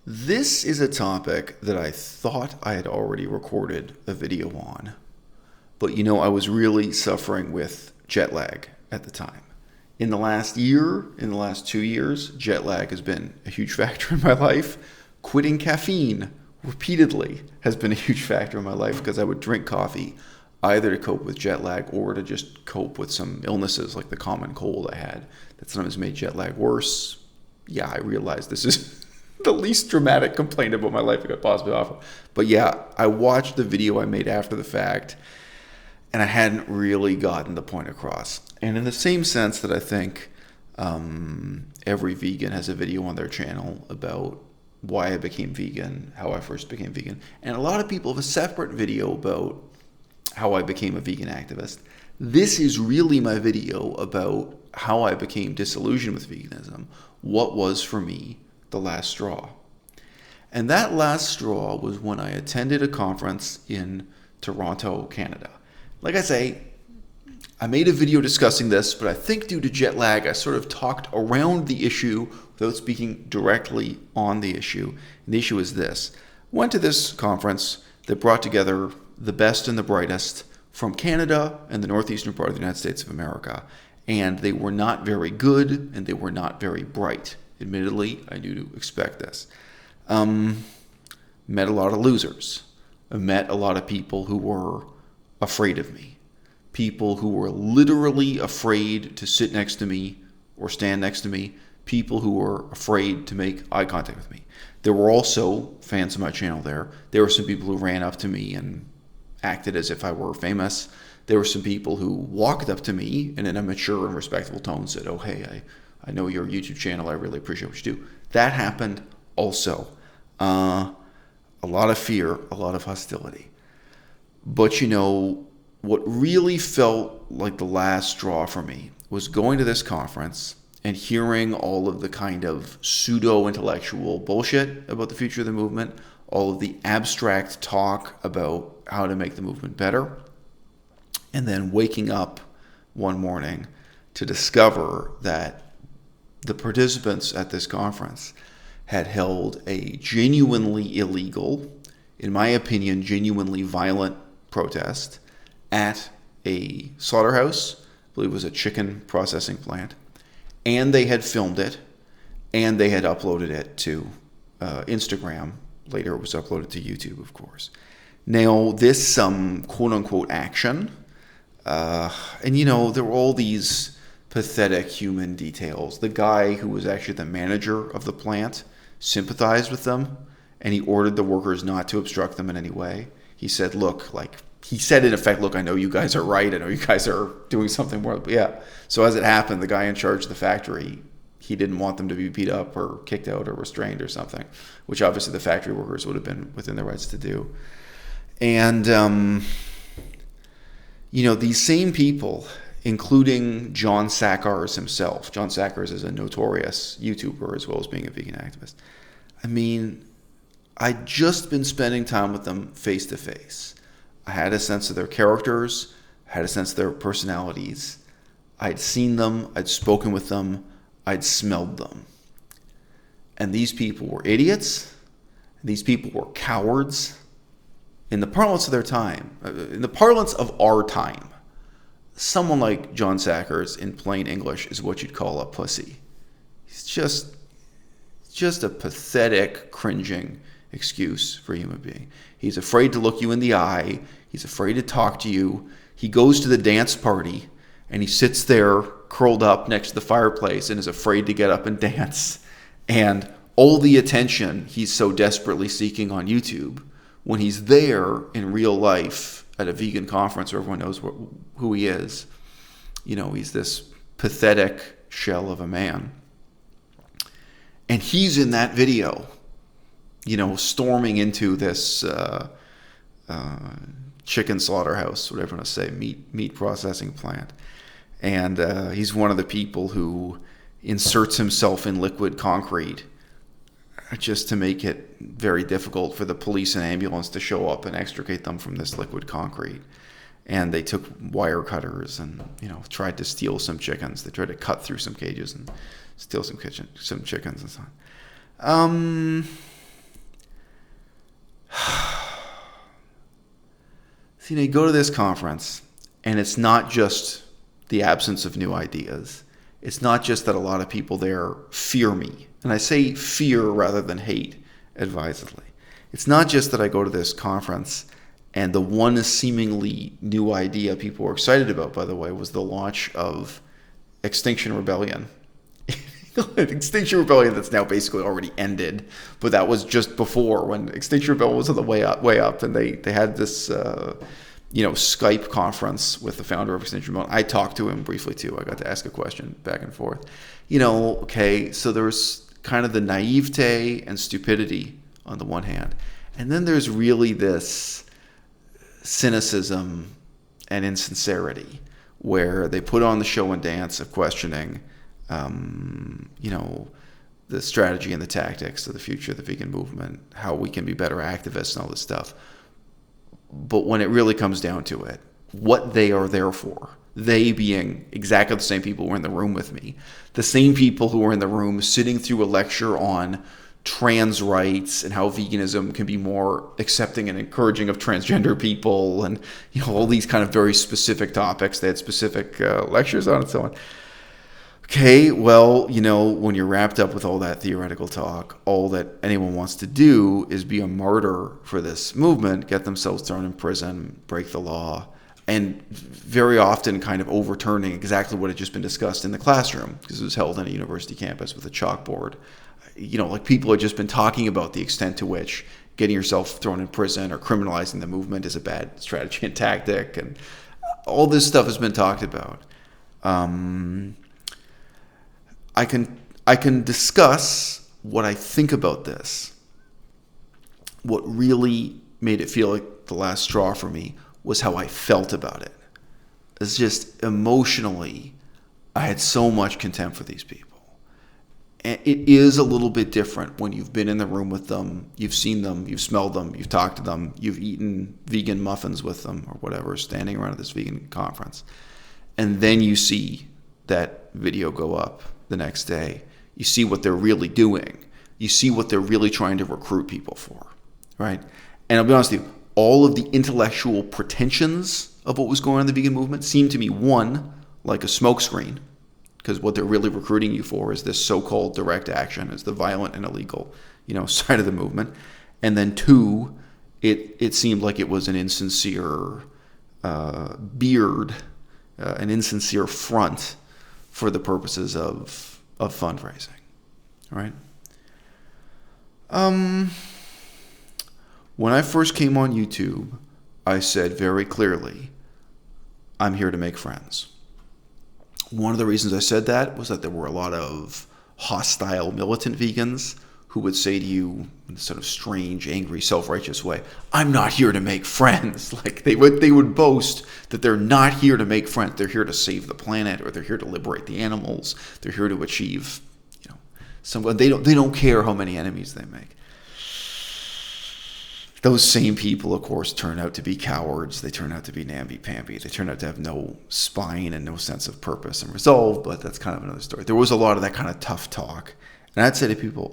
This is a topic that I thought I had already recorded a video on, but I was really suffering with jet lag at the time. In the last year, in the last 2 years, jet lag has been a huge factor in my life. Quitting caffeine repeatedly has been a huge factor in my life because I would drink coffee either to cope with jet lag or to just cope with some illnesses like the common cold I had that sometimes made jet lag worse. Yeah, I realized this is the least dramatic complaint about my life I could possibly offer. But yeah, I watched the video I made after the fact, and I hadn't really gotten the point across. And in the same sense that I think every vegan has a video on their channel about why I became vegan, how I first became vegan, and a lot of people have a separate video about how I became a vegan activist. This is really my video about how I became disillusioned with veganism, what was for me the last straw. And that last straw was when I attended a conference in Toronto, Canada. Like I say, I made a video discussing this, but I think due to jet lag, I sort of talked around the issue without speaking directly on the issue. And the issue is this. I went to this conference that brought together the best and the brightest from Canada and the northeastern part of the United States of America. And they were not very good and they were not very bright. Admittedly, I knew to expect this. Met a lot of losers. I met a lot of people who were afraid of me. People who were literally afraid to sit next to me or stand next to me. People who were afraid to make eye contact with me. There were also fans of my channel there. There were some people who ran up to me and acted as if I were famous. There were some people who walked up to me and in a mature and respectful tone said, "Oh, hey, I know your YouTube channel. I really appreciate what you do." That happened also. A lot of fear, a lot of hostility. But what really felt like the last straw for me was going to this conference and hearing all of the kind of pseudo-intellectual bullshit about the future of the movement, all of the abstract talk about how to make the movement better, and then waking up one morning to discover that the participants at this conference had held a genuinely illegal, in my opinion, genuinely violent protest at a slaughterhouse, I believe it was a chicken processing plant, and they had filmed it, and they had uploaded it to Instagram. Later it was uploaded to YouTube, of course. Now, this quote-unquote action, and there were all these pathetic human details. The guy who was actually the manager of the plant sympathized with them, and he ordered the workers not to obstruct them in any way. He said, he said in effect, "Look, I know you guys are right. I know you guys are doing something more." But yeah. So as it happened, the guy in charge of the factory, he didn't want them to be beat up or kicked out or restrained or something, which obviously the factory workers would have been within their rights to do. And, these same people, including John Sackars himself. John Sackars is a notorious YouTuber as well as being a vegan activist. I mean, I'd just been spending time with them face to face. I had a sense of their characters, I had a sense of their personalities. I'd seen them, I'd spoken with them, I'd smelled them. And these people were idiots. These people were cowards. In the parlance of their time, in the parlance of our time, someone like John Sackers, in plain English, is what you'd call a pussy. He's just a pathetic, cringing excuse for a human being. He's afraid to look you in the eye. He's afraid to talk to you. He goes to the dance party and he sits there curled up next to the fireplace and is afraid to get up and dance. And all the attention he's so desperately seeking on YouTube, when he's there in real life at a vegan conference where everyone knows who he is, he's this pathetic shell of a man. And he's in that video, storming into this chicken slaughterhouse, whatever you want to say, meat processing plant. And he's one of the people who inserts himself in liquid concrete just to make it very difficult for the police and ambulance to show up and extricate them from this liquid concrete. And they took wire cutters and, tried to steal some chickens. They tried to cut through some cages and steal some chickens and so on. So, you go to this conference, and it's not just the absence of new ideas. It's not just that a lot of people there fear me. And I say fear rather than hate, advisedly. It's not just that I go to this conference and the one seemingly new idea people were excited about, by the way, was the launch of Extinction Rebellion. Extinction Rebellion that's now basically already ended, but that was just before when Extinction Rebellion was on the way up, and they had this Skype conference with the founder of Extinction Rebellion. I talked to him briefly too. I got to ask a question back and forth. Okay, so there's kind of the naivete and stupidity on the one hand, and then there's really this cynicism and insincerity where they put on the show and dance of questioning the strategy and the tactics of the future of the vegan movement, how we can be better activists and all this stuff. But when it really comes down to it, what they are there for, they being exactly the same people who were in the room with me, the same people who were in the room sitting through a lecture on trans rights and how veganism can be more accepting and encouraging of transgender people, and all these kind of very specific topics. They had specific lectures on and so on. Okay, well, when you're wrapped up with all that theoretical talk, all that anyone wants to do is be a martyr for this movement, get themselves thrown in prison, break the law, and very often kind of overturning exactly what had just been discussed in the classroom, because it was held on a university campus with a chalkboard. Like people had just been talking about the extent to which getting yourself thrown in prison or criminalizing the movement is a bad strategy and tactic, and all this stuff has been talked about. I can discuss what I think about this. What really made it feel like the last straw for me was how I felt about it. It's just emotionally, I had so much contempt for these people. And it is a little bit different when you've been in the room with them, you've seen them, you've smelled them, you've talked to them, you've eaten vegan muffins with them or whatever, standing around at this vegan conference. And then you see that video go up the next day. You see what they're really doing. You see what they're really trying to recruit people for, right? And I'll be honest with you, all of the intellectual pretensions of what was going on in the vegan movement seemed to me, one, like a smokescreen, because what they're really recruiting you for is this so-called direct action, is the violent and illegal, side of the movement. And then two, it seemed like it was an insincere beard, an insincere front for the purposes of fundraising, right? When I first came on YouTube, I said very clearly, I'm here to make friends. One of the reasons I said that was that there were a lot of hostile militant vegans who would say to you in a sort of strange, angry, self-righteous way, I'm not here to make friends. Like they would boast that they're not here to make friends. They're here to save the planet, or they're here to liberate the animals. They're here to achieve, they don't care how many enemies they make. Those same people, of course, turn out to be cowards. They turn out to be namby-pamby. They turn out to have no spine and no sense of purpose and resolve, but that's kind of another story. There was a lot of that kind of tough talk. And I'd say to people,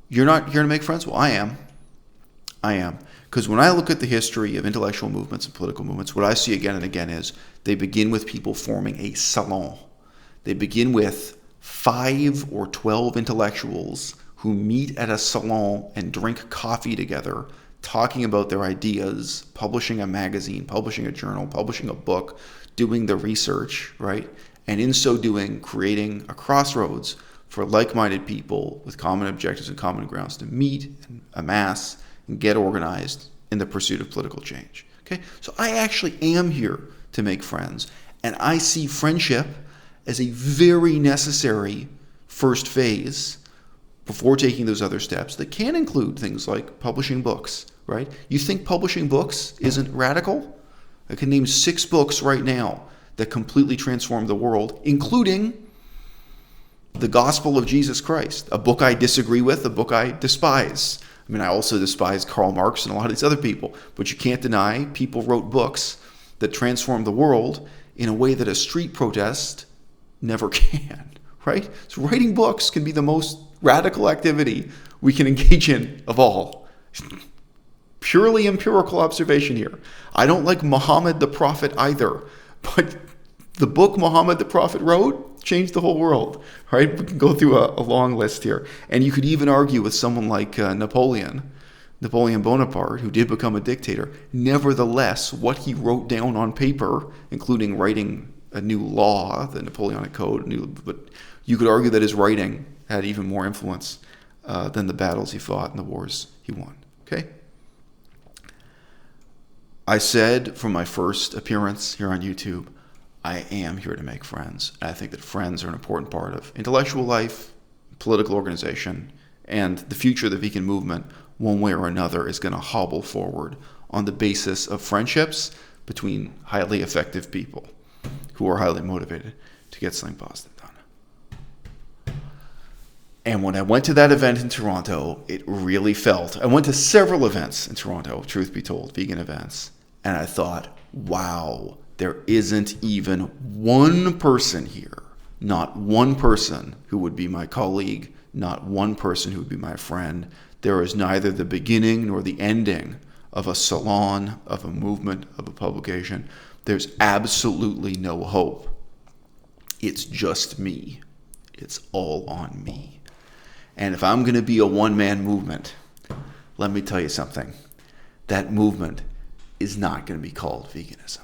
you're not here to make friends? Well, I am. Because when I look at the history of intellectual movements and political movements, what I see again and again is they begin with people forming a salon. They begin with 5 or 12 intellectuals who meet at a salon and drink coffee together, talking about their ideas, publishing a magazine, publishing a journal, publishing a book, doing the research, right? And in so doing, creating a crossroads for like-minded people with common objectives and common grounds to meet and amass and get organized in the pursuit of political change. Okay, so I actually am here to make friends, and I see friendship as a very necessary first phase before taking those other steps that can include things like publishing books, right? You think publishing books isn't radical? I can name 6 books right now that completely transformed the world, including The Gospel of Jesus Christ, a book I disagree with, a book I despise. I mean, I also despise Karl Marx and a lot of these other people, but you can't deny people wrote books that transformed the world in a way that a street protest never can, right? So writing books can be the most radical activity we can engage in of all. purely empirical observation here. I don't like Muhammad the Prophet either, but the book Muhammad the Prophet wrote changed the whole world, right? We can go through a long list here. And you could even argue with someone like Napoleon Bonaparte, who did become a dictator. Nevertheless, what he wrote down on paper, including writing a new law, the Napoleonic Code, but you could argue that his writing had even more influence than the battles he fought and the wars he won. Okay? I said from my first appearance here on YouTube, I am here to make friends. And I think that friends are an important part of intellectual life, political organization, and the future of the vegan movement, one way or another, is going to hobble forward on the basis of friendships between highly effective people who are highly motivated to get something positive done. And when I went to that event in Toronto, it really felt, I went to several events in Toronto, truth be told, vegan events, and I thought, wow, there isn't even one person here, not one person who would be my colleague, not one person who would be my friend. There is neither the beginning nor the ending of a salon, of a movement, of a publication. There's absolutely no hope. It's just me. It's all on me. And if I'm going to be a one-man movement, let me tell you something. That movement is not going to be called veganism.